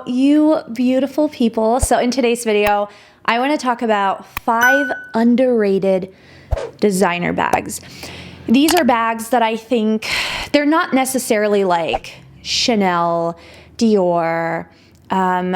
you beautiful people. So in today's video, I want to talk about 5 underrated designer bags. These are bags that I think they're not necessarily like Chanel, Dior,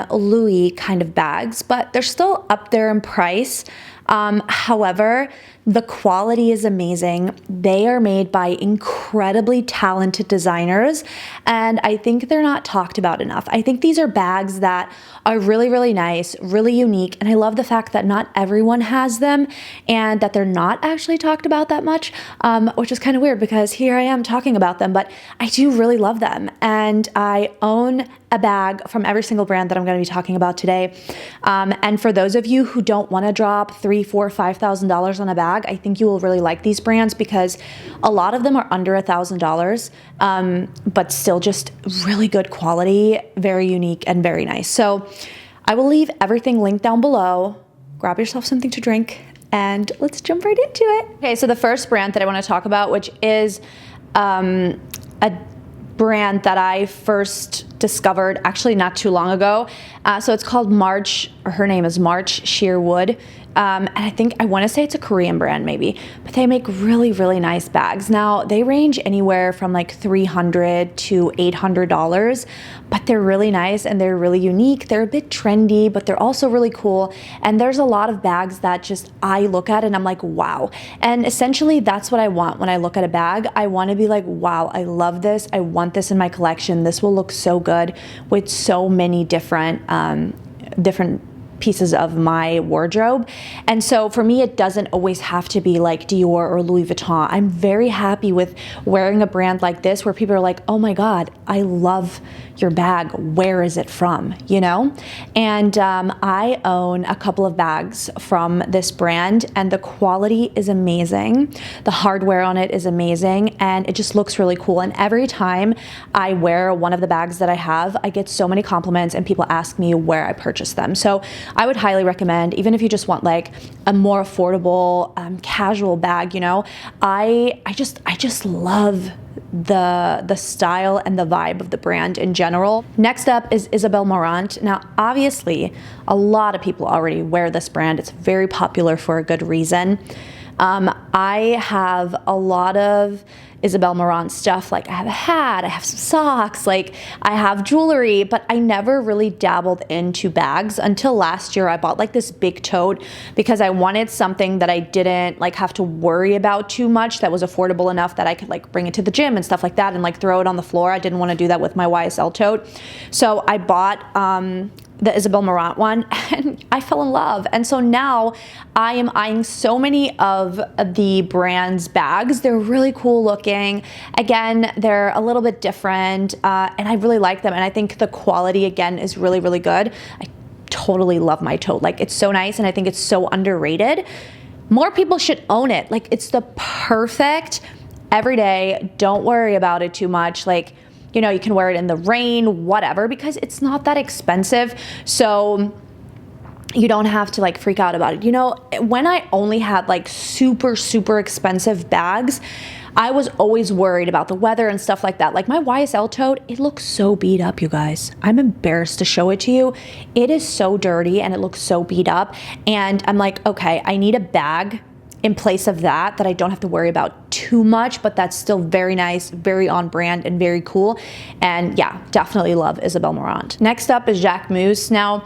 Louis kind of bags, but they're still up there in price. However, the quality is amazing. They are made by incredibly talented designers, and I think they're not talked about enough. I think these are bags that are really, really nice, really unique, and I love the fact that not everyone has them and that they're not actually talked about that much, which is kind of weird because here I am talking about them, but I do really love them, and I own a bag from every single brand that I'm going to be talking about today. And for those of you who don't want to drop $3,000, $4,000, $5,000 on a bag, I think you will really like these brands because a lot of them are under $1,000, but still just really good quality, very unique and very nice. So I will leave everything linked down below. Grab yourself something to drink and let's jump right into it. Okay, so the first brand that I want to talk about, which is a brand that I first discovered actually not too long ago. So it's called March, or her name is March Sheerwood. And I want to say it's a Korean brand maybe, but they make really, really nice bags. Now they range anywhere from like $300 to $800, but they're really nice and they're really unique. They're a bit trendy, but they're also really cool. And there's a lot of bags that just I look at and I'm like, wow. And essentially that's what I want when I look at a bag. I want to be like, wow, I love this. I want this in my collection. This will look so good with so many different pieces of my wardrobe. And so for me, it doesn't always have to be like Dior or Louis Vuitton. I'm very happy with wearing a brand like this where people are like, oh my God, I love your bag. Where is it from? You know? And I own a couple of bags from this brand and the quality is amazing. The hardware on it is amazing and it just looks really cool. And every time I wear one of the bags that I have, I get so many compliments and people ask me where I purchased them. So I would highly recommend, even if you just want like a more affordable, casual bag, you know, I just love the style and the vibe of the brand in general. Next up is Isabelle Morant. Now, obviously, a lot of people already wear this brand. It's very popular for a good reason. I have a lot of Isabelle Morant stuff. Like I have a hat, I have some socks, like I have jewelry, but I never really dabbled into bags until last year. I bought like this big tote because I wanted something that I didn't like have to worry about too much, that was affordable enough that I could like bring it to the gym and stuff like that and like throw it on the floor. I didn't want to do that with my YSL tote. So I bought the Isabelle Morant one and I fell in love. And so now I am eyeing so many of the brand's bags. They're really cool looking. Again, they're a little bit different and I really like them. And I think the quality again is really, really good. I totally love my tote. Like it's so nice and I think it's so underrated. More people should own it. Like it's the perfect everyday, don't worry about it too much. Like, you know, you can wear it in the rain, whatever, because it's not that expensive. So you don't have to like freak out about it. You know, when I only had like super, super expensive bags, I was always worried about the weather and stuff like that. Like my YSL tote, it looks so beat up, you guys. I'm embarrassed to show it to you. It is so dirty and it looks so beat up. And I'm like, okay, I need a bag in place of that I don't have to worry about too much, but that's still very nice, very on brand and very cool. And yeah, definitely love Isabelle Morant. Next up is Jacquemus. Now,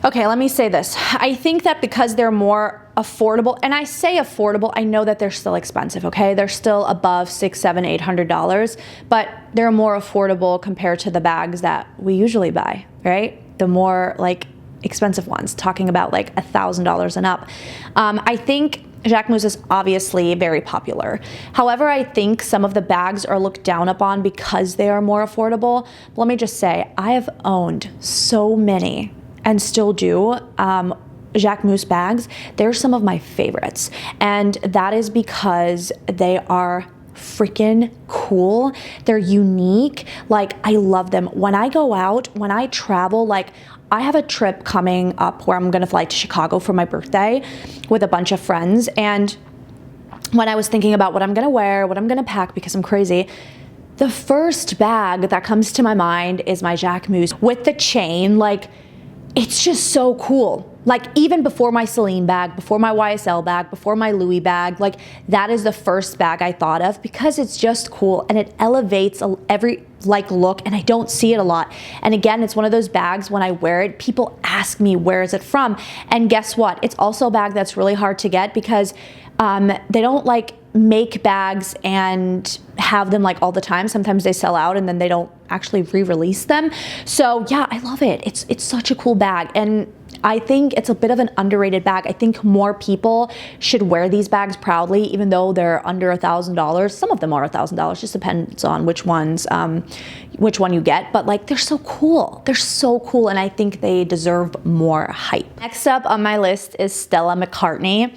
okay, let me say this. I think that because they're more affordable, and I say affordable, I know that they're still expensive, okay? They're still above $600, $700, $800, but they're more affordable compared to the bags that we usually buy, right? The more like expensive ones, talking about like $1,000 and up. I think Jacquemus is obviously very popular. However, I think some of the bags are looked down upon because they are more affordable. But let me just say, I have owned so many and still do Jacquemus bags. They're some of my favorites. And that is because they are freaking cool. They're unique. Like I love them. When I go out, when I travel, like I have a trip coming up where I'm gonna fly to Chicago for my birthday with a bunch of friends. And when I was thinking about what I'm gonna wear, what I'm gonna pack because I'm crazy, the first bag that comes to my mind is my Jacquemus with the chain. Like, it's just so cool. Like, even before my Celine bag, before my YSL bag, before my Louis bag, like, that is the first bag I thought of because it's just cool and it elevates every like look, and I don't see it a lot. And again, it's one of those bags when I wear it, people ask me, where is it from? And guess what? It's also a bag that's really hard to get because they don't like make bags and have them like all the time. Sometimes they sell out and then they don't actually re-release them. So yeah, I love it. It's such a cool bag. And I think it's a bit of an underrated bag. I think more people should wear these bags proudly, even though they're under $1,000. Some of them are $1,000, just depends on which ones, which one you get. But like, they're so cool. They're so cool, and I think they deserve more hype. Next up on my list is Stella McCartney.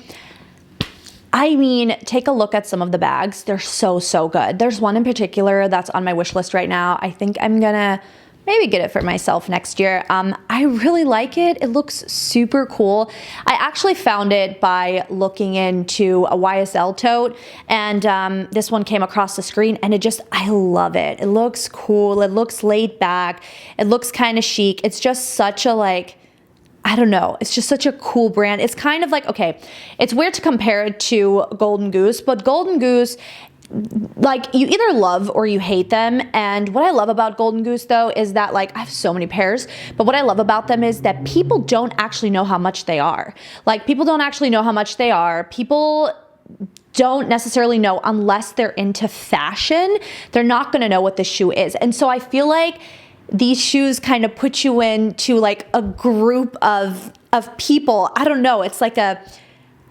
I mean, take a look at some of the bags. They're so, so good. There's one in particular that's on my wish list right now. I think I'm gonna maybe get it for myself next year. I really like it. It looks super cool. I actually found it by looking into a YSL tote, and this one came across the screen, and I love it. It looks cool. It looks laid back. It looks kind of chic. It's just such a like, I don't know, it's just such a cool brand. It's kind of like, okay, it's weird to compare it to Golden Goose, but Golden Goose, like, you either love or you hate them. And what I love about Golden Goose though is that, like, I have so many pairs, but what I love about them is that people don't actually know how much they are. Like, people don't actually know how much they are. People don't necessarily know unless they're into fashion. They're not gonna know what this shoe is. And so I feel like these shoes kind of put you into like a group of people. I don't know. It's like a,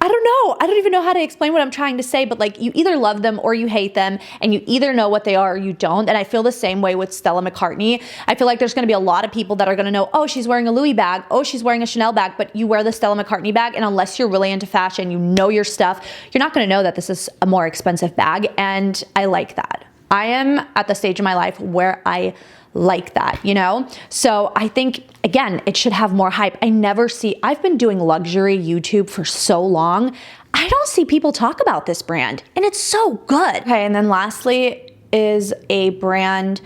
I don't know. I don't even know how to explain what I'm trying to say, but like, you either love them or you hate them, and you either know what they are or you don't. And I feel the same way with Stella McCartney. I feel like there's going to be a lot of people that are going to know, oh, she's wearing a Louis bag. Oh, she's wearing a Chanel bag, but you wear the Stella McCartney bag. And unless you're really into fashion, you know your stuff, you're not going to know that this is a more expensive bag. And I like that. I am at the stage in my life where I like that, you know? So I think, again, it should have more hype. I've been doing luxury YouTube for so long. I don't see people talk about this brand, and it's so good. Okay, and then lastly is a brand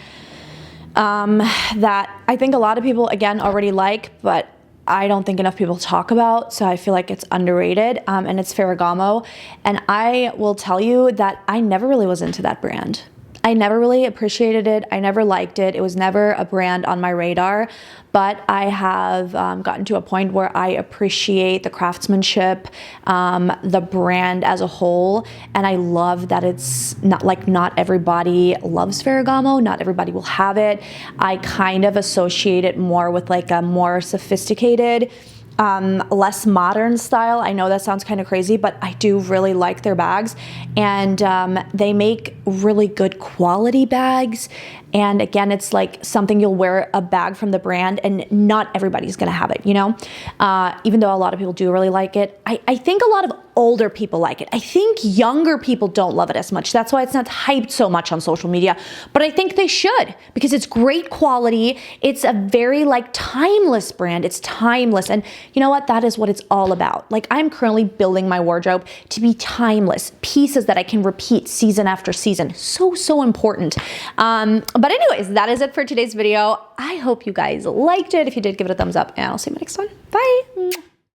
that I think a lot of people, again, already like, but I don't think enough people talk about, so I feel like it's underrated, and it's Ferragamo. And I will tell you that I never really was into that brand. I never really appreciated it. I never liked it. It was never a brand on my radar, but I have gotten to a point where I appreciate the craftsmanship, the brand as a whole, and I love that it's not everybody loves Ferragamo. Not everybody will have it. I kind of associate it more with like a more sophisticated, less modern style. I know that sounds kind of crazy, but I do really like their bags, and they make really good quality bags. And again, it's like something you'll wear a bag from the brand and not everybody's gonna have it, you know? Even though a lot of people do really like it. I think a lot of older people like it. I think younger people don't love it as much. That's why it's not hyped so much on social media, but I think they should, because it's great quality. It's a very like timeless brand. It's timeless. And you know what? That is what it's all about. Like, I'm currently building my wardrobe to be timeless, pieces that I can repeat season after season. So, so important. But anyways, that is it for today's video. I hope you guys liked it. If you did, give it a thumbs up, and I'll see you next one. Bye.